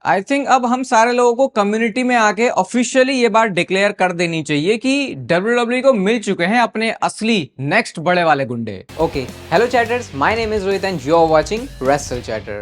I think अब हम सारे लोगों को कम्युनिटी में आके ऑफिशियली ये बात डिक्लेयर कर देनी चाहिए कि डब्ल्यू को मिल चुके हैं अपने असली नेक्स्ट बड़े वाले गुंडे। Okay, hello chatters, my name is Rohit and you are watching Wrestle Chatter.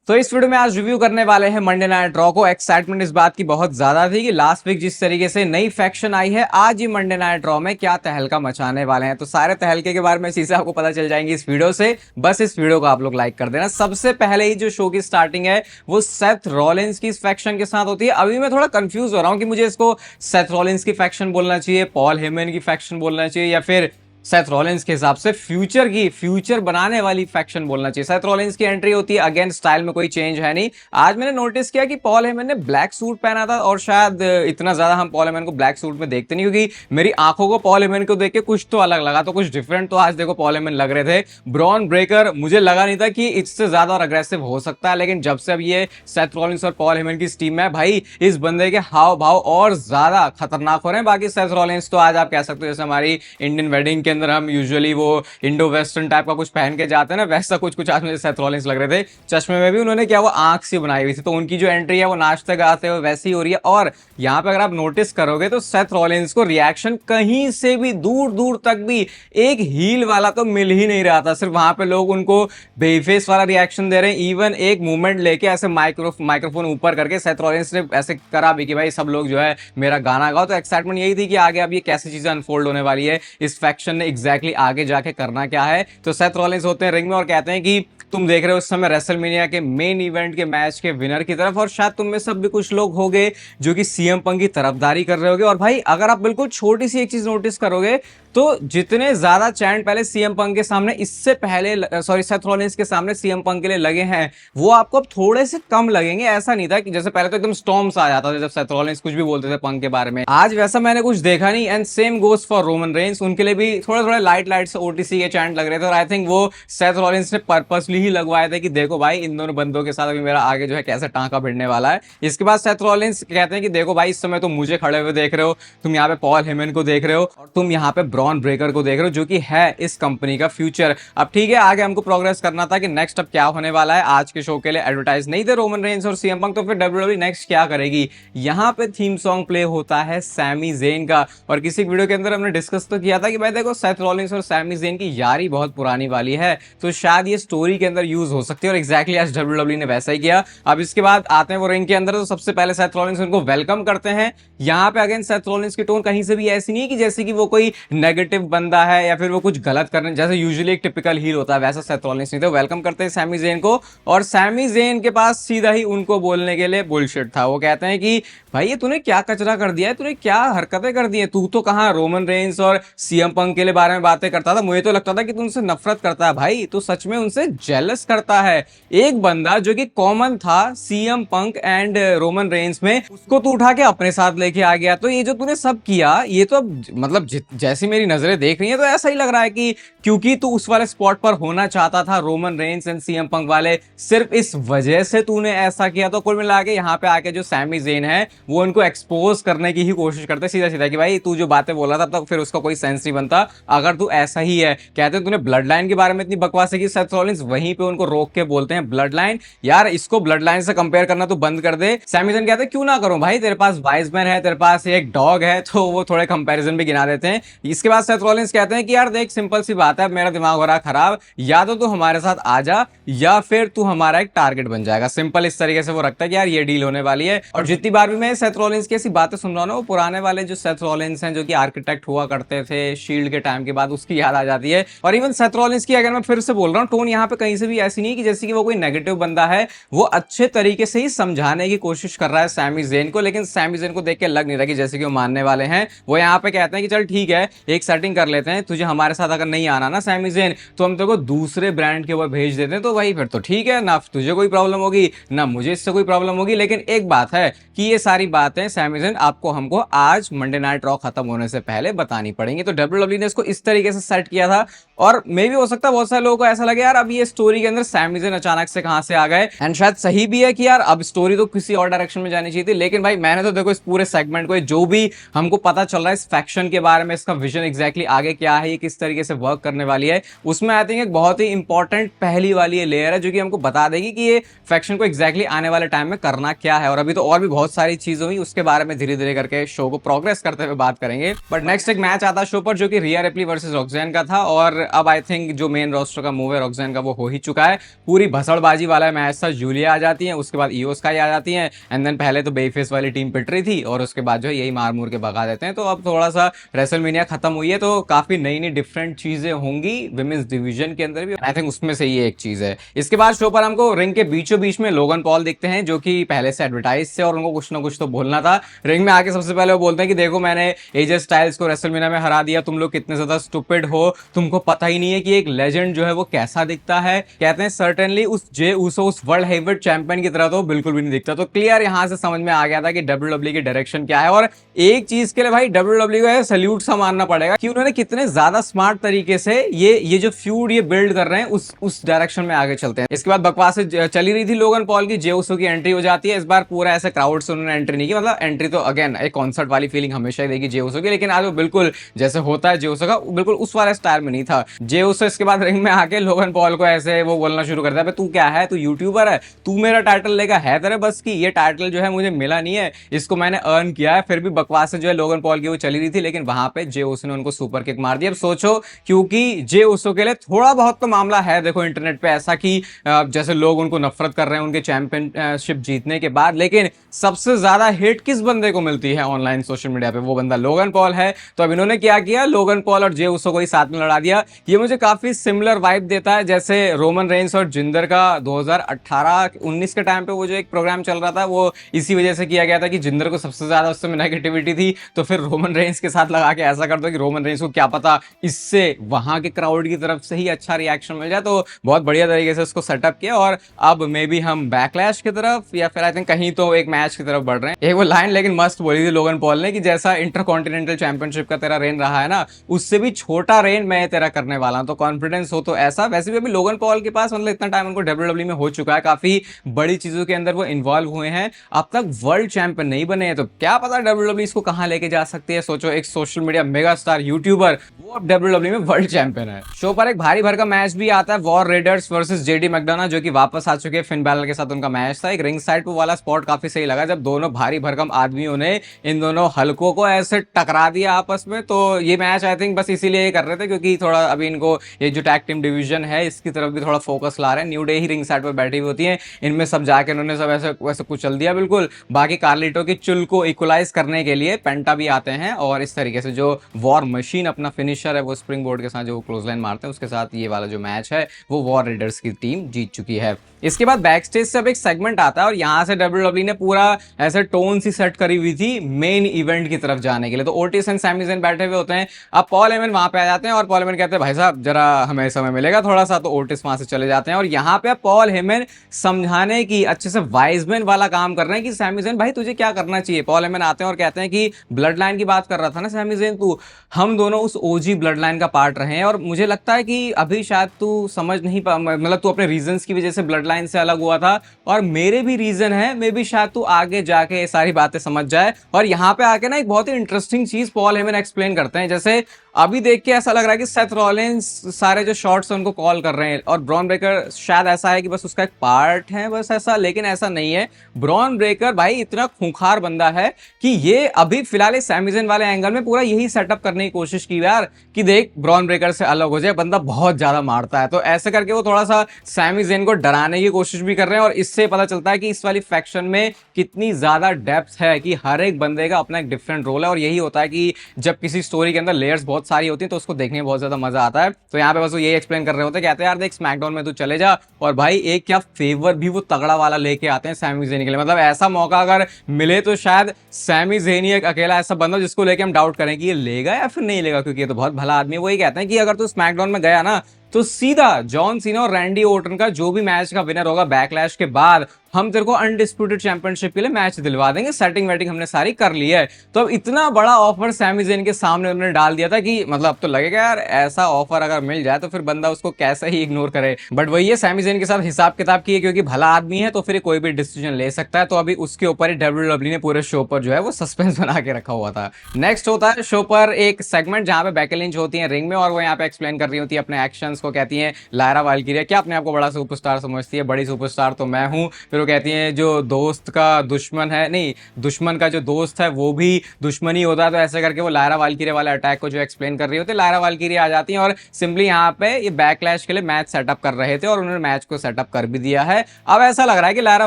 तो इस वीडियो में आज रिव्यू करने वाले हैं मंडे नाइट रॉ को। एक्साइटमेंट इस बात की बहुत ज्यादा थी कि लास्ट वीक जिस तरीके से नई फैक्शन आई है, आज ही मंडे नाइट रॉ में क्या तहलका मचाने वाले हैं। तो सारे तहलके के बारे में चीजें आपको पता चल जाएंगी इस वीडियो से। बस इस वीडियो को आप लोग लाइक कर देना। सबसे पहले ही जो शो की स्टार्टिंग है वो सेथ रॉलिंस की इस फैक्शन के साथ होती है। अभी मैं थोड़ा कंफ्यूज हो रहा हूं कि मुझे इसको सेथ रॉलिंस की फैक्शन बोलना चाहिए, पॉल हेमन की फैक्शन बोलना चाहिए, या फिर सेथ रॉलिंस के हिसाब से फ्यूचर बनाने वाली फैक्शन बोलना चाहिए। सेथ रॉलिंस की एंट्री होती है, अगेन स्टाइल में कोई चेंज है नहीं। आज मैंने नोटिस किया कि पॉल हेमन ने ब्लैक सूट पहना था, और शायद इतना ज्यादा हम पॉल हेमन को ब्लैक सूट में देखते नहीं, क्योंकि मेरी आंखों को पॉल हेमन को देख के कुछ तो अलग लगा, तो कुछ डिफरेंट तो आज देखो पॉल हेमन लग रहे थे। ब्रॉन ब्रेकर मुझे लगा नहीं था कि इससे ज्यादा और अग्रेसिव हो सकता है, लेकिन जब से अब ये सेथ रॉलिंस और पॉल हेमन की टीम में भाई, इस बंदे के हाव भाव और ज्यादा खतरनाक हो रहे हैं। बाकी सेथ रॉलिंस तो आज आप कह सकते हो जैसे हमारी इंडियन वेडिंग के अंदर हम यूजुअली वो इंडो वेस्टर्न टाइप का कुछ पहन के जाते हैं ना, वैसा कुछ आज मुझे सेथ रॉलिंस लग रहे थे। चश्मे में भी उन्होंने क्या वो आंख सी बनाई हुई थी, तो उनकी जो एंट्री है वो नाचते गाते हुए वैसी ही हो रही है। और यहाँ पे अगर आप नोटिस करोगे तो सेथ रॉलिंस को रिएक्शन कहीं से भी दूर दूर तक भी एक हील वाला तो मिल ही नहीं रहा था। सिर्फ वहां पे लोग उनको बेफेस वाला रिएक्शन दे रहे हैं। इवन एक मूवमेंट लेके ऐसे माइक्रोफोन ऊपर करके सेथ रॉलिंस ने ऐसे करा भी कि भाई सब लोग जो है मेरा गाना गाओ। तो एक्साइटमेंट यही थी कि आगे अब ये कैसी चीजें अनफोल्ड होने वाली है, इस फैक्शन ने एग्जैक्टली आगे जाके करना क्या है। तो सेथ रॉलिंस होते हैं रिंग में और कहते हैं कि तुम देख रहे हो उस समय रेसलमेनिया के मेन इवेंट के मैच के विनर की तरफ, और शायद तुम में सब भी कुछ लोग होंगे जो कि सीएम पंक की तरफदारी कर रहे होगे। और भाई अगर आप बिल्कुल छोटी सी एक चीज नोटिस करोगे तो जितने ज्यादा चैंट पहले सीएम पंक के सामने इससे पहले सेथ रॉलिंस के सामने सीएम पंक के लिए लगे हैं, वो आपको अब थोड़े से कम लगेंगे। ऐसा नहीं था कि जैसे पहले तो एकदम स्टॉर्म्स आ जाता था जब सेथ रॉलिंस कुछ भी बोलते थे पंक के बारे में, आज वैसा मैंने कुछ देखा नहीं। And same goes for Roman Reigns, उनके लिए भी थोड़े थोड़े लाइट से ओटीसी के चैंट लग रहे थे। और आई थिंक वो सेथ रॉलिंस ने पर्पसली ही लगवाए थे कि देखो भाई इन दोनों बंदों के साथ अभी मेरा आगे जो है कैसे टांका भिड़ने वाला है। इसके बाद सेथ रॉलिंस कहते हैं कि देखो भाई इस समय तुम मुझे खड़े हुए देख रहे हो, तुम यहाँ पे पॉल हेमन को देख रहे हो, और तुम यहाँ पे ब्रॉन ब्रेकर को देख रहे हो जो कि है इस कंपनी का फ्यूचर। अब ठीक है, आगे हमको प्रोग्रेस करना था कि नेक्स्ट अब क्या होने वाला है। आज के शो के लिए एडवर्टाइज नहीं थे रोमन रेंस और सीएम पंक, तो फिर डब्ल्यूडब्ल्यूई नेक्स्ट क्या करेगी। यहाँ पे थीम सॉन्ग प्ले होता है सैमी ज़ेन का, और किसी वीडियो के अंदर हमने डिस्कस तो किया था कि भाई देखो सेथ रॉलिंस और सैमी ज़ेन की यारी बहुत पुरानी वाली है, तो शायद ये स्टोरी के अंदर यूज हो सकती है। और एग्जैक्टली आज डब्ल्यूडब्ल्यूई ने वैसा ही किया। अब इसके बाद आते हैं वो रिंग के अंदर, तो सबसे पहले सेथ रॉलिंस उनको वेलकम करते हैं। यहाँ पे अगेन सेथ रॉलिंस की टोन कहीं से भी ऐसी नहीं है कि जैसे कि वो कोई नेगेटिव बंदा है या फिर वो कुछ गलत करने, जैसे यूजुअली एक टिपिकल हील होता है वैसा सेथ रॉलिंस नहीं था। वेलकम करते हैं सैमी ज़ेन को, और सैमी ज़ेन के पास सीधा ही उनको बोलने के लिए बुलशिट था। वो कहते हैं कि भाई ये तूने क्या कचरा कर दिया है, तूने क्या हरकतें कर दी है, तू तो कहां रोमन रेंस और सीएम पंक के लिए बारे में बातें करता था, मुझे तो लगता था कि तू उनसे नफरत करता है। भाई तू सच में उनसे जेलस करता है। एक बंदा जो कि कॉमन था CM Punk and Roman Reigns में, उसको तू उठा के अपने साथ लेके आ गया। तो ये जो तूने सब किया, ये तो मतलब जैसी मेरी नजरें देख रही है तो ऐसा ही लग रहा है कि क्योंकि तू उस वाले स्पॉट पर होना चाहता था Roman Reigns and CM Punk वाले, सिर्फ इस वजह से तूने ऐसा किया। तो कुल मिला के यहाँ पे आके जो सैमी ज़ेन है वो उनको एक्सपोज करने की ही कोशिश करते सीधा सीधा कि भाई तू जो बातें बोला था तब फिर उसका कोई सेंस नहीं बनता अगर तू ऐसा ही है। कहते हैं तूने ब्लड लाइन के बारे में इतनी बकवास की, सेथ रॉलिंस वहीं पे उनको रोक के बोलते हैं ब्लड लाइन, यार इसको ब्लड लाइन से कंपेयर करना तो बंद कर दे। सैमी ज़ेन कहते हैं क्यों ना करूं भाई, तेरे पास वाइज मैन है, तेरे पास एक डॉग है, तो वो थोड़े कंपैरिजन भी गिना देते हैं। इसके बाद सेथ रॉलिंस कहते हैं कि यार देख सिंपल सी बात है, मेरा दिमाग हो रहा है खराब, या तो तू हमारे साथ आ जा या फिर तू हमारा एक टारगेट बन जाएगा। सिंपल इस तरीके से वो रखता है कि यार ये डील होने वाली है। और जितनी बार भी मैं सेथ रॉलिंस की ऐसी बातें सुन रहा हूं ना, वो पुराने वाले जो सेथ रॉलिंस हैं जो कि आर्किटेक्ट हुआ करते थे शील्ड के टाइम के बाद, उसकी याद आ जाती है। और इवन सेथ रॉलिंस की अगर मैं फिर से बोल रहा हूं, टोन यहाँ पे कहीं से भी ऐसी नहीं कि जैसे कि वो कोई नेगेटिव बंदा है, वो अच्छे तरीके से ही समझाने की कोशिश कर रहा है सैमी ज़ेन को। लेकिन सैमी ज़ेन को देख के लग नहीं रहा कि जैसे कि वो मानने वाले हैं। वो यहाँ पे कहते हैं कि चल ठीक है एक सेटिंग कर लेते हैं, तुझे हमारे साथ अगर नहीं आना ना सैमी ज़ेन, तो हम तेरे को दूसरे ब्रांड के ऊपर भेज देते हैं। तो भाई फिर तो ठीक है ना, तुझे कोई प्रॉब्लम होगी ना मुझे इससे कोई प्रॉब्लम होगी। लेकिन एक बात है कि ये सारी बातें सैमी ज़ेन आपको हमको आज मंडे नाइट रॉ खत्म होने से पहले बतानी पड़ेंगी। तो डब्ल्यूडब्ल्यूई ने इसको इस तरीके से सेट किया था। और मे भी हो सकता है बहुत सारे लोगों को ऐसा लगे यार अब ये स्टोरी के अंदर सैमी ज़ेन अचानक से कहां से आ गए। एंड शायद सही भी है कि यार अब स्टोरी तो किसी और डायरेक्शन में जानी चाहिए थी, लेकिन भाई मैंने तो देखो इस पूरे सेगमेंट को, जो भी हमको पता चल रहा है इस फैक्शन के बारे में, इसका विजन एग्जैक्टली आगे क्या है, ये किस तरीके से वर्क करने वाली है, उसमें आई थिंक एक बहुत ही इंपॉर्टेंट पहली वाली ये लेयर है जो कि हमको बता देगी कि ये फैक्शन को एग्जैक्टली आने वाले टाइम में करना क्या है। और अभी तो और भी बहुत सारी चीजें हुई, उसके बारे में धीरे धीरे करके शो को प्रोग्रेस करते हुए बात करेंगे। बट नेक्स्ट एक मैच आता शो पर जो कि रिया रिप्ली वर्सेस रॉक्सैन का था, और अब आई थिंक जो मेन रोस्टर का मूव है रॉक्सैन का वो हो ही चुका है। पूरी भसड़बाजी वाला मैच था, जूलिया आ जाती है, उसके बाद ईओ स्काई आ जाती है, एंड देन पहले तो बेफेस वाली टीम पिट रही थी और उसके बाद जो है यही मार मूर के भगा देते हैं। तो अब थोड़ा सा रेसलमेनिया खत्म हुई है तो काफी नई नई डिफरेंट चीजें होंगी विमेंस डिवीजन के अंदर भी, आई थिंक उसमें से ये एक चीज है। इसके बाद शो पर हमको रिंग के बीचों बीच में लोगन पॉल दिखते हैं जो कि पहले से एडवर्टाइज थे और उनको कुछ ना कुछ तो बोलना था। रिंग में आके सबसे पहले वो बोलते हैं कि देखो मैंने एजे स्टाइल्स को रेसलमेनिया में हरा दिया, तुम लोग कितने ज्यादा स्टूपिड हो, तुमको पता ही नहीं है कि एक लेजेंड जो है वो कैसा दिखता है। कहते हैं सर्टेनली उस जे उसो उस वर्ल्ड हेवीवेट चैंपियन की तरह तो बिल्कुल भी नहीं दिखता। तो क्लियर यहां से समझ में आ गया था कि डब्ल्यूडब्ल्यू की डायरेक्शन क्या है। और एक चीज के लिए भाई डब्ल्यूडब्ल्यू को सैल्यूट सा मानना पड़ेगा कि उन्होंने कितने ज्यादा स्मार्ट तरीके से ये जो फ्यूड ये बिल्ड कर रहे हैं उस डायरेक्शन में आगे चलते हैं। इसके बाद बकवास चली रही थी लोगन पॉल की, जे उसो की एंट्री हो जाती है। इस बार पूरा ऐसे क्राउड से उन्होंने एंट्री नहीं की, मतलब एंट्री तो अगेन एक कॉन्सर्ट वाली फीलिंग हमेशा ही देगी जे उसो की, लेकिन आज वो बिल्कुल जैसे होता है जे उसो का बिल्कुल उस वाले स्टाइल में नहीं था। जे उसो इसके बाद रिंग में आके लोगन पॉल को ऐसे वो बोलना शुरू करता है, तू क्या है, तू यूट्यूबर है, तू मेरा टाइटल लेगा, है तेरे बस की, ये टाइटल जो है मुझे मिला नहीं है, इसको मैंने अर्न किया है। फिर भी बकवास से जो है लोगन पॉल की वो चली रही थी, लेकिन वहां पे जे उसो ने उनको सुपर किक मार दिया। अब सोचो, क्योंकि जे उसो के लिए थोड़ा बहुत तो मामला है देखो इंटरनेट पे ऐसा कि जैसे लोग उनको नफरत कर रहे हैं उनके चैंपियनशिप जीतने के बाद, लेकिन सबसे ज्यादा हिट किस बंदे को मिलती है ऑनलाइन सोशल मीडिया पे, वो बंदा लोगन पॉल है। तो अब इन्होंने क्या किया, लोगन पॉल और जे उसो को ही साथ में लड़ा दिया। ये मुझे काफी सिमिलर वाइब देता है जैसे रोमन रेंस और जिंदर का 2018-19 के टाइम पे वो जो एक प्रोग्राम चल रहा था, वो इसी वजह से किया गया था कि जिंदर को सबसे ज्यादा उस समय नेगेटिविटी थी, तो फिर रोमन रेंस के साथ लगा के ऐसा कर दो कि रोमन रेंस को क्या पता इससे वहां के क्राउड की तरफ से ही अच्छा रिएक्शन मिल जाए। तो बहुत बढ़िया तरीके से उसको सेटअप किया और अब मे बी हम बैकलैश की तरफ या फिर आई थिंक कहीं तो एक मैच की तरफ बढ़ रहे हैं। एक वो लाइन लेकिन मस्त बोली थी लोगन पॉल ने कि जैसा इंटरकॉन्टिनेंटल चैंपियनशिप का तेरा रेन रहा है ना, उससे भी छोटा रेन मैं तेरा करने वाला हूं। तो कॉन्फिडेंस हो तो ऐसा। वैसे भी अभी लोगन पॉल के पास मतलब इतना टाइम उनको डब्ल्यूडब्ल्यू में हो चुका है, काफी बड़ी चीजों के अंदर वो इन्वॉल्व हुए हैं, अब तक वर्ल्ड चैंपियन नहीं बने हैं, तो क्या पता डब्ल्यूडब्ल्यू इसको कहां लेके जा सकती है। सोचो एक social media mega star YouTuber वो अब डब्ल्यूडब्ल्यू में वर्ल्ड चैंपियन है। शो पर एक भारी भरकम मैच भी आता है, war readers versus JD McDonagh, जो कि वापस आ चुके हैं। फिन बैलर के साथ उनका मैच था। एक रिंग साइड पे वाला स्पॉट काफी सही लगा जब दोनों भारी भरकम आदमियों ने इन दोनों हल्कों को ऐसे टकरा दिया आपस में। तो ये मैच आई थिंक बस इसीलिए कर रहे थे क्योंकि थोड़ा अभी इनको ये जो टैग टीम डिवीजन है इसकी तरफ भी थोड़ा फोकस ला रहे हैं। न्यू डे ही रिंग साइड पर बैठी हुई होती है, इनमें सब जाके उन्होंने सब ऐसे वैसे कुचल दिया बिल्कुल। बाकी कार्लिटो की चुल को इक्वलाइज करने के लिए पेंटा भी आते हैं और इस तरीके से जो वॉर मशीन अपना फिनिशर है वो स्प्रिंग बोर्ड के साथ जो क्लोज लाइन मारते हैं उसके साथ ये वाला जो मैच है वो वॉर रेडर्स की टीम जीत चुकी है। इसके बाद बैक स्टेज से अब एक सेगमेंट आता है और यहां से डब्ल्यूडब्ल्यू ने पूरा ऐसे टोन सी सेट करी हुई थी मेन इवेंट की तरफ जाने के लिए। तो ओटिस एंड सैमी ज़ेन बैठे हुए होते हैं, अब पॉल हेमन वहां पे आ जाते हैं और पॉल हेमन कहते हैं भाई साहब जरा हमें समय मिलेगा थोड़ा सा, तो ओटिस वहां से चले जाते हैं और यहाँ पे पॉल हेमन समझाने की अच्छे से वाइजमैन वाला काम कर रहे हैं कि सैमी ज़ेन भाई तुझे क्या करना चाहिए। पॉल हेमन आते हैं और कहते हैं कि ब्लड लाइन की बात कर रहा था ना सैमी ज़ेन तू, हम दोनों उस ओजी ब्लड लाइन का पार्ट रहे हैं और मुझे लगता है कि अभी शायद तू समझ नहीं पा, मतलब तू अपने रीजंस की वजह से ब्लड लाइन से अलग हुआ था और मेरे भी रीजन है, मे भी शायद तू आगे जाके ये सारी बातें समझ जाए। और यहाँ पे आके ना एक बहुत ही इंटरेस्टिंग चीज पॉल हेमन एक्सप्लेन करते हैं, जैसे अभी देख के ऐसा लग रहा है कि सेथ रॉलिंस सारे जो शॉट्स हैं उनको कॉल कर रहे हैं और ब्रॉन ब्रेकर शायद ऐसा है कि बस उसका एक पार्ट है बस ऐसा, लेकिन ऐसा नहीं है। ब्रॉन ब्रेकर भाई इतना खूंखार बंदा है कि ये अभी फिलहाल सैमी ज़ेन वाले एंगल में पूरा यही सेटअप करने की कोशिश की यार कि देख ब्रॉन ब्रेकर से अलग हो जाए, बंदा बहुत ज्यादा मारता है। तो ऐसे करके वो थोड़ा सा सैमी ज़ेन को डराने की कोशिश भी कर रहे हैं और इससे पता चलता है कि इस वाली फैक्शन में कितनी ज्यादा डेप्थ है कि हर एक बंदे का अपना एक डिफरेंट रोल है। और यही होता है कि जब किसी स्टोरी के अंदर लेयर्स बहुत सारी होती है तो उसको देखने में बहुत ज्यादा मजा आता है। तो यहाँ पे बस वो यही एक्सप्लेन कर रहे होते हैं, कहते हैं यार देख स्मैकडाउन में तू चले जा और भाई एक क्या फेवर भी वो तगड़ा वाला लेके आते हैं सैमी ज़ेन के लिए। मतलब ऐसा मौका अगर मिले तो शायद सैमी ज़ेन ही एक अकेला ऐसा बंदा जिसको लेके हम डाउट करें कि ये लेगा या फिर नहीं लेगा, क्योंकि ये तो बहुत भला आदमी है। वही कहते हैं कि अगर तू स्मैकडाउन में गया ना तो सीधा जॉन सीना और रैंडी ओर्टन का जो भी मैच का विनर होगा बैकलैश के बाद हम तेरे को अनडिस्प्यूटेड चैंपियनशिप के लिए मैच दिलवा देंगे, सेटिंग वेटिंग हमने सारी कर ली है। तो अब इतना बड़ा ऑफर सैमी ज़ेन के सामने उन्होंने डाल दिया था कि मतलब अब तो लगेगा यार ऐसा ऑफर अगर मिल जाए तो फिर बंदा उसको कैसे ही इग्नोर करे। बट वही है, सैमी ज़ेन के साथ हिसाब किताब की है, क्योंकि भला आदमी है तो फिर कोई भी डिसीजन ले सकता है। तो अभी उसके ऊपर ही WWE ने पूरे शो पर जो है वो सस्पेंस बना के रखा हुआ था। नेक्स्ट होता है शो पर एक सेगमेंट जहां पे बेकी लिंच होती है रिंग में और वो यहाँ पे एक्सप्लेन कर रही होती है अपने एक्शंस को। कहती है लायरा वाल्किरिया क्या अपने आप को बड़ा सुपरस्टार समझती है, बड़ी सुपरस्टार तो मैं हूं। फिर वो कहती है जो दोस्त का दुश्मन है, नहीं दुश्मन का जो दोस्त है वो भी दुश्मन ही होता है। तो ऐसे करके वो लायरा वाल्किरिया वाले अटैक को जो एक्सप्लेन कर रही होती है, लायरा वाल्किरिया आ जाती है और सिंपली यहाँ पे ये बैकलैश के लिए मैच सेटअप कर रहे थे और उन्होंने मैच को सेटअप कर भी दिया है। अब ऐसा लग रहा है कि लायरा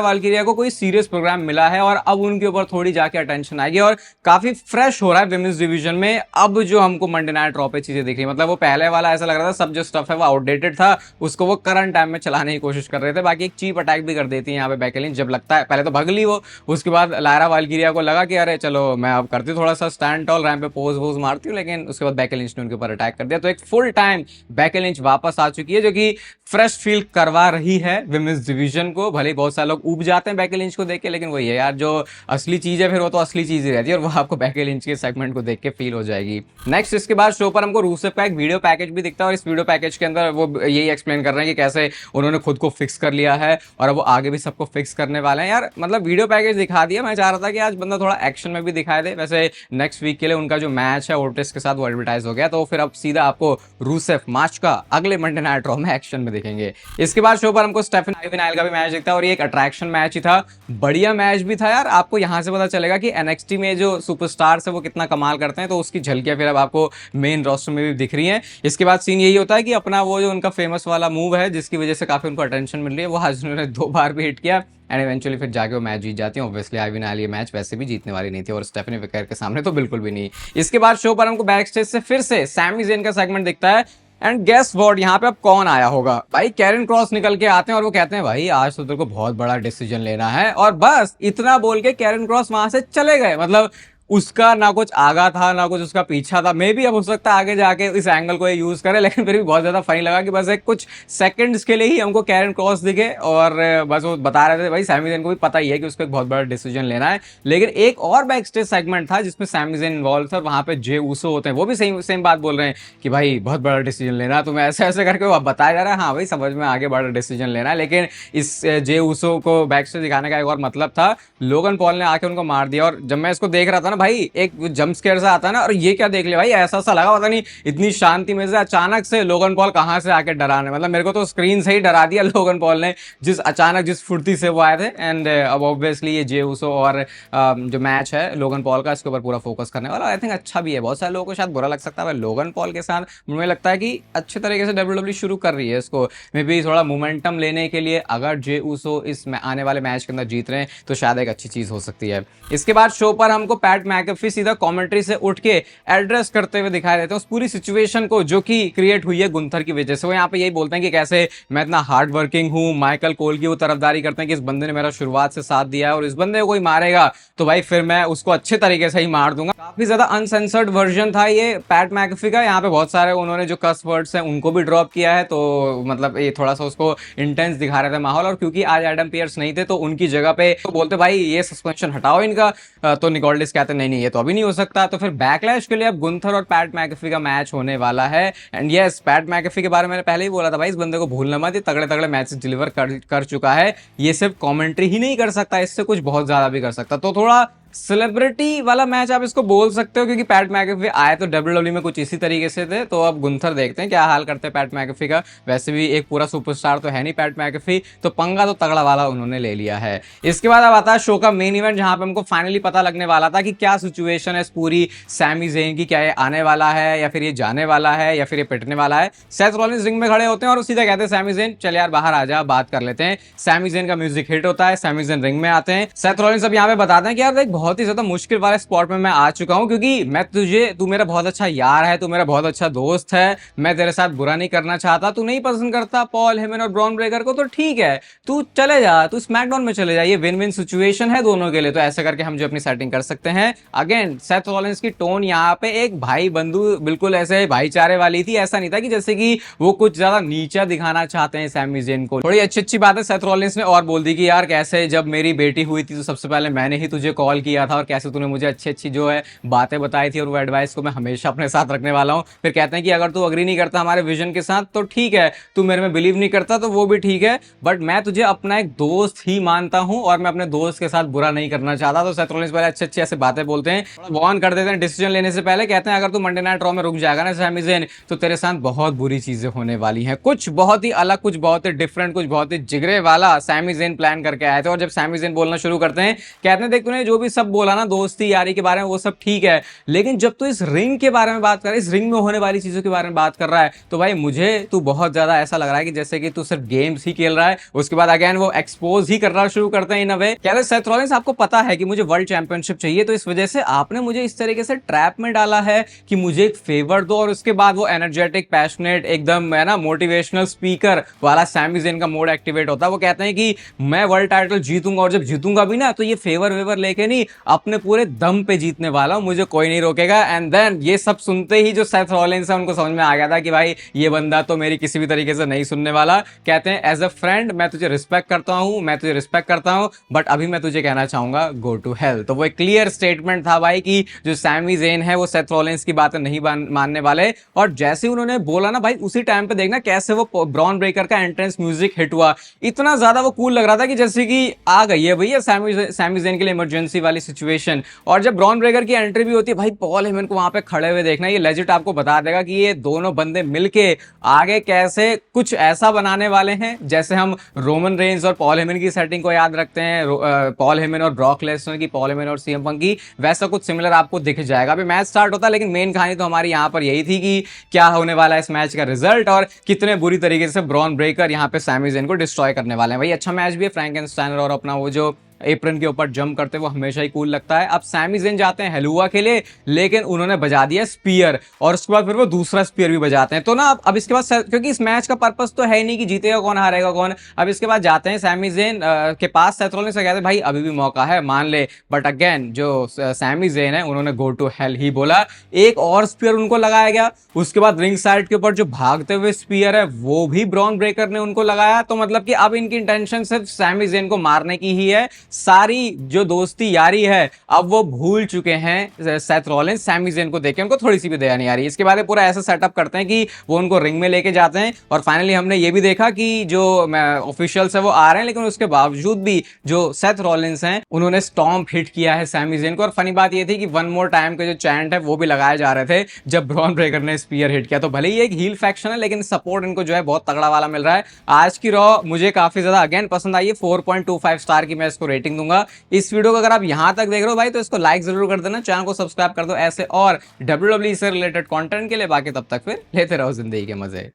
वाल्किरिया को कोई सीरियस प्रोग्राम मिला है और अब उनके ऊपर थोड़ी जाके अटेंशन आएगी और काफी फ्रेश हो रहा है विमेंस डिवीजन में। अब जो हमको मंडे नाइट रॉ पे चीजें दिख रही, मतलब वो पहले वाला ऐसा लग रहा था सब जो स्टफ है वो आउटडेटेड था, उसको वो करंट टाइम में चलाने की कोशिश कर रहे थे। बाकी एक चीप अटैक भी कर देती है यहाँ पे बेकी लिंच, जब लगता है पहले तो भग ली वो, उसके बाद लायरा वाल्किरिया को लगा कि अरे चलो मैं अब करती हूँ थोड़ा सा स्टैंड टॉल, रैंप पे पोज वोज मारती हूँ, लेकिन उसके बाद बेकी लिंच ने उनके ऊपर अटैक कर दिया। तो एक फुल टाइम बेकी लिंच वापस आ चुकी है जो कि फ्रेश फील करवा रही है विमेंस डिवीजन को। भले ही बहुत सारे लोग ऊब जाते हैं बेकी लिंच को देख के, लेकिन वही है यार जो असली चीज है फिर वो तो असली चीज ही रहती है और वो आपको बेकी लिंच के सेगमेंट को देख के फील हो जाएगी। नेक्स्ट इसके बाद शो पर हमको रूसेफ का एक वीडियो पैकेज भी दिखता है और इस वीडियो पैकेज के अंदर वो यही एक्सप्लेन कर रहे हैं कि कैसे उन्होंने खुद को फिक्स कर लिया है और अब वो आगे भी सबको फिक्स करने वाले हैं। यार मतलब वीडियो पैकेज दिखा दिया, मैं चाह रहा था कि आज बंदा थोड़ा एक्शन में भी दिखाई दे। वैसे नेक्स्ट वीक के लिए उनका जो मैच है ओटिस के साथ वो एडवर्टाइज हो गया, तो फिर अब सीधा आपको रूसेफ मार्च का अगले मंडे नाइट रॉ में एक्शन में दिखेंगे। इसके बाद शो पर हमको स्टेफन आइवी नाइल का भी मैच दिखता है और ये एक अट्रैक्शन मैच ही था, बढ़िया मैच भी था यार। आपको यहां से पता चलेगा कि एनएक्सटी में जो सुपरस्टार्स है वो कितना कमाल करते हैं, तो उसकी झलकियां फिर अब आपको मेन रोस्टर में भी दिख रही हैं। इसके बाद सीन यही होता है कि अपना वो जो उनका फेमस वाला मूव है जिसकी वजह से काफी उनको अटेंशन मिल रही है, वो आज उन्होंने 2 बार भी हिट किया एंड इवेंचुअली फिर जाके वो मैच जीत जाती है। ऑब्वियसली आइवी नाइल ये मैच वैसे भी जीतने वाली नहीं थी और स्टेफनी विकेर के सामने तो बिल्कुल भी नहीं। इसके बाद शो पर हमको बैक स्टेज से फिर से सैमी ज़ेन का सेगमेंट दिखता है एंड गेस व्हाट, यहाँ पे अब कौन आया होगा भाई, कैरन क्रॉस निकल के आते हैं और वो कहते हैं भाई आज तो तेरे को बहुत बड़ा डिसीजन लेना है, और बस इतना बोल के कैरन क्रॉस वहां से चले गए। मतलब उसका ना कुछ आगा था ना कुछ उसका पीछा था। मे भी अब हो सकता है आगे जाके इस एंगल को यूज करे, लेकिन फिर भी बहुत ज्यादा फनी लगा कि बस एक कुछ सेकंड्स के लिए ही हमको कैरन क्रॉस दिखे और बस वो बता रहे थे भाई सैमी ज़ेन को भी पता ही है कि उसको एक बहुत बड़ा डिसीजन लेना है। लेकिन एक और बैक स्टेज सेगमेंट था जिसमें सैमी ज़ेन इन्वॉल्व था और वहां पे जे ऊसो होते हैं, वो भी सेम बात बोल रहे हैं कि भाई बहुत बड़ा डिसीजन लेना है। तो मैं ऐसे ऐसे करके वो बताया जा रहा है, हाँ भाई समझ में आगे बड़ा डिसीजन लेना है। लेकिन इस जे ऊसो को बैक स्टेज दिखाने का एक और मतलब था, लोगन पॉल ने आके उनको मार दिया। और जब मैं इसको देख रहा था ना भाई, एक जंप स्केयर सा आता है ना, और ये क्या देख ले भाई, ऐसा सा लगा पता नहीं इतनी शांति में से अचानक से लोगन पॉल कहां से आके डराने, मतलब मेरे को तो स्क्रीन से ही डरा दिया लोगन पॉल ने, जिस फुर्ती से वो आए थे। एंड अब ऑब्वियसली ये जे ऊसो और जो मैच है लोगन पॉल का, इसके ऊपर पूरा फोकस करने वाला। आई थिंक अच्छा भी है, बहुत सारे लोगों को शायद बुरा लग सकता है लोगन पॉल के साथ, मुझे लगता है कि अच्छे तरीके से WWE शुरू कर रही है इसको, मे बी थोड़ा मोमेंटम लेने के लिए। अगर जे ऊसो इस आने वाले मैच के अंदर जीत रहे हैं तो शायद एक अच्छी चीज हो सकती है। इसके बाद शो पर हमको पैट मैकेफी सीधा कमेंट्री से उठ के एड्रेस करते हुए दिखाई देते हैं उस पूरी सिचुएशन को जो कि क्रिएट हुई है गुंथर की वजह से। वो यहाँ पे यही बोलते हैं कि कैसे मैं इतना हार्ड वर्किंग हूँ, माइकल कोल की वो तरफदारी करते हैं कि इस बंदे ने मेरा शुरुआत से साथ दिया है और इस बंदे को कोई मारेगा तो भाई फिर मैं उसको अच्छे तरीके से ही मार दूंगा। काफी ज्यादा अनसेंसर्ड वर्जन था ये पैट मैकेफी का। यहाँ पे बहुत सारे उन्होंने जो कस वर्ड्स हैं उनको भी ड्रॉप किया है, तो मतलब ये थोड़ा सा उसको इंटेंस दिखा रहे थे माहौल। और क्योंकि आज एडम पियर्स नहीं थे तो उनकी जगह पे तो बोलते भाई ये सस्पेंशन हटाओ इनका, तो निकोल्डिस कहते नहीं ये तो अभी नहीं हो सकता। तो फिर बैकलैश के लिए अब गुंथर और पैट मैकेफी का मैच होने वाला है। एंड यस, पैट मैकेफी के बारे में मैंने पहले ही बोला था भाई, इस बंदे को भूलना मत, ये तगड़े तगड़े मैचेस डिलीवर कर चुका है। ये सिर्फ कमेंट्री ही नहीं कर सकता, इससे कुछ बहुत ज्यादा भी कर सकता। तो थोड़ा सेलिब्रिटी वाला मैच आप इसको बोल सकते हो, क्योंकि पैट मैकेफी आए तो WWE में कुछ इसी तरीके से थे। तो अब गुंथर देखते हैं क्या हाल करते हैं पैट मैकेफी का। वैसे भी एक पूरा सुपरस्टार तो है नहीं पैट मैकेफी, तो पंगा तो तगड़ा वाला उन्होंने ले लिया है। इसके बाद अब आता है शो का मेन इवेंट, जहां पे हमको फाइनली पता लगने वाला था कि क्या सिचुएशन है इस पूरी सैमी ज़ेन की, क्या ये आने वाला है या फिर ये जाने वाला है या फिर ये पिटने वाला है। सेथ रॉलिंस रिंग में खड़े होते हैं और सीधा कहते हैं सैमी ज़ेन चल यार बाहर आ जा, बात कर लेते हैं। सैमी ज़ेन का म्यूजिक हिट होता है, सैमी ज़ेन रिंग में आते हैं। सेथ रॉलिंस अब यहाँ पे बताते हैं कि यार देख बहुत ही ज्यादा मुश्किल वाले स्पॉट में मैं आ चुका हूँ, क्योंकि तू मेरा बहुत अच्छा यार है, तू मेरा बहुत अच्छा दोस्त है, मैं तेरे साथ बुरा नहीं करना चाहता, तू नहीं पसंद करता पॉल हेमन और ब्रॉन ब्रेकर को, तो ठीक है, तू चले जा, तू स्मैकडाउन में चले जा, ये विन विन सिचुएशन है दोनों के लिए। तो ऐसा करके हम जो अपनी सेटिंग कर सकते हैं। अगेन सेथ रॉलिंस की टोन यहाँ पे एक भाई बंधु, बिल्कुल ऐसे भाईचारे वाली थी, ऐसा नहीं था कि जैसे कि वो कुछ ज्यादा नीचा दिखाना चाहते हैं सैमी ज़ेन को। थोड़ी अच्छी अच्छी बात है सेथ रॉलिंस ने और बोल दी कि यार कैसे जब मेरी बेटी हुई थी तो सबसे पहले मैंने ही तुझे कॉल किया था, और कैसे तूने मुझे अच्छी अच्छी जो है बातें बताई थी, और वो एडवाइस को मैं हमेशा अपने साथ रखने वाला हूँ। फिर कहते हैं कि अगर तू अग्री नहीं करता हमारे विजन के साथ तो ठीक है, तू मेरे में बिलीव नहीं करता तो वो भी ठीक है, बट मैं तुझे अपना एक दोस्त ही मानता हूं और मैं अपने दोस्त के साथ बुरा नहीं करना चाहता। तो सेथ रॉलिंस पहले अच्छे अच्छे ऐसे बातें बोलते हैं, वार्न कर देते हैं डिसीजन लेने से पहले, कहते हैं अगर तू मंडे नाइट रॉ में रुक जाएगा ना सैमी ज़ेन, तो तेरे साथ बहुत बुरी चीजें होने वाली हैं। कुछ बहुत ही अलग, कुछ बहुत ही डिफरेंट, कुछ बहुत ही जिगरे वाला सैमी ज़ेन प्लान करके आए थे। और जब सैमी ज़ेन बोलना शुरू करते हैं, कहते हैं देख तूने जो भी सब बोला ना दोस्ती यारी के बारे में वो सब ठीक है, लेकिन जब तू इस रिंग के बारे में बात कर रहा है, इस रिंग में होने वाली चीजों के बारे में बात कर रहा है, तो भाई मुझे तू बहुत ज्यादा ऐसा लग रहा है कि जैसे कि तू सिर्फ गेम्स ही खेल रहा है। उसके बाद अगेन वो एक्सपोज ही करना शुरू करते हैं इन अ वे, कहते हैं सेथ रॉलिंस आपको पता है कि मुझे वर्ल्ड चैंपियनशिप चाहिए, तो इस वजह से आपने मुझे इस तरीके से ट्रैप में डाला है कि मुझे एक फेवर दो। और उसके बाद वो एनर्जेटिक पैशनेट एकदम है ना मोटिवेशनल स्पीकर वाला सैमी ज़ेन का मोड एक्टिवेट होता है। वो कहते हैं कि मैं वर्ल्ड टाइटल जीतूंगा, और जब जीतूंगा भी ना तो ये फेवर वेवर लेके नहीं, अपने पूरे दम पे जीतने वाला हूं, मुझे कोई नहीं रोकेगा। एंड देन ये सब सुनते ही जो सेथ रॉलिंस है उनको समझ में आ गया था कि भाई ये बंदा तो मेरी किसी भी तरीके से नहीं सुनने वाला। कहते हैं एज अ फ्रेंड मैं तुझे रिस्पेक्ट करता हूं, मैं तुझे रिस्पेक्ट करता हूं, बट अभी मैं तुझे कहना चाहूंगा गो टू हेल। तो वो एक क्लियर स्टेटमेंट था भाई कि जो सैमी ज़ेन है वो सेथ रॉलिंस की बातें नहीं मानने वाले। और जैसे उन्होंने बोला ना भाई, उसी टाइम पे देखना कैसे वो ब्रॉन ब्रेकर का एंट्रेंस म्यूजिक हिट हुआ, इतना ज्यादा वो कूल लग रहा था कि जैसे कि आ गई है भैया सैमी ज़ेन के लिए इमरजेंसी वाली सिचुएशन। और जब ब्रॉन ब्रेकर की एंट्री भी होती है भाई, पॉल हेमन को वहां पे खड़े हुए देखना, ये लेजिट आपको बता देगा कि ये दोनों बंदे मिलके आगे कैसे कुछ ऐसा बनाने वाले हैं। जैसे हम रोमन रेंज और पॉल हेमन की सेटिंग को याद रखते हैं, पॉल हेमन और ब्रॉक लेसनर की, पॉल हेमन और सीएम पंक की, वैसा कुछ सिमिलर आपको दिख जाएगा। अभी मैच स्टार्ट होता है, लेकिन मेन कहानी तो हमारी यहाँ पर यही थी कि क्या होने वाला है इस मैच का रिजल्ट, और कितने बुरी तरीके से ब्रॉन ब्रेकर यहाँ पे सैमी ज़ेन को डिस्ट्रॉय करने वाले हैं। भाई अच्छा मैच भी है, फ्रैंकेनस्टाइनर और अपना वो जो एप्रन के ऊपर जंप करते वो हमेशा ही कूल लगता है। अब सैमी ज़ेन जाते हैं हेलुआ के लिए, लेकिन उन्होंने बजा दिया स्पीयर, और उसके बाद फिर वो दूसरा स्पीयर भी बजाते हैं। तो ना अब इसके बाद, क्योंकि इस मैच का पर्पस तो है ही नहीं कि जीतेगा कौन हारेगा कौन, अब इसके बाद जाते हैं सैमी ज़ेन के पास। सेथ रॉलिंस से कहते हैं भाई अभी भी मौका है, मान ले, बट अगेन जो सैमी ज़ेन है उन्होंने गो टू हेल ही बोला। एक और स्पीयर उनको लगाया गया, उसके बाद रिंग साइड के ऊपर जो भागते हुए स्पीयर है वो भी ब्रॉन ब्रेकर ने उनको लगाया। तो मतलब कि अब इनकी इंटेंशन सिर्फ सैमी ज़ेन को मारने की ही है, सारी जो दोस्ती यारी है अब वो भूल चुके हैं सेथ रॉलिंस सैमी ज़ेन को देख के, उनको थोड़ी सी भी दया नहीं आ रही। इसके बाद पूरा ऐसा सेटअप करते हैं कि वो उनको रिंग में लेके जाते हैं, और फाइनली हमने ये भी देखा कि जो ऑफिशियल्स है वो आ रहे हैं, लेकिन उसके बावजूद भी जो सेथ रॉलिंस हैं उन्होंने स्टॉम्प हिट किया है सैमी ज़ेन को। और फनी बात ये थी कि वन मोर टाइम के जो चैंट है वो भी लगाए जा रहे थे जब ब्रॉन ब्रेकर ने स्पीयर हिट किया। तो भले ही एक हील फैक्शन है, लेकिन सपोर्ट इनको जो है बहुत तगड़ा वाला मिल रहा है। आज की रॉ मुझे काफी ज्यादा अगेन पसंद आई है, 4.25 स्टार की मैं इसको रेटिंग दूंगा। इस वीडियो को अगर आप यहां तक देख रहे हो भाई तो इसको लाइक जरूर कर देना, चैनल को सब्सक्राइब कर दो ऐसे और WWE से रिलेटेड कंटेंट के लिए। बाकी तब तक फिर लेते रहो जिंदगी के मजे।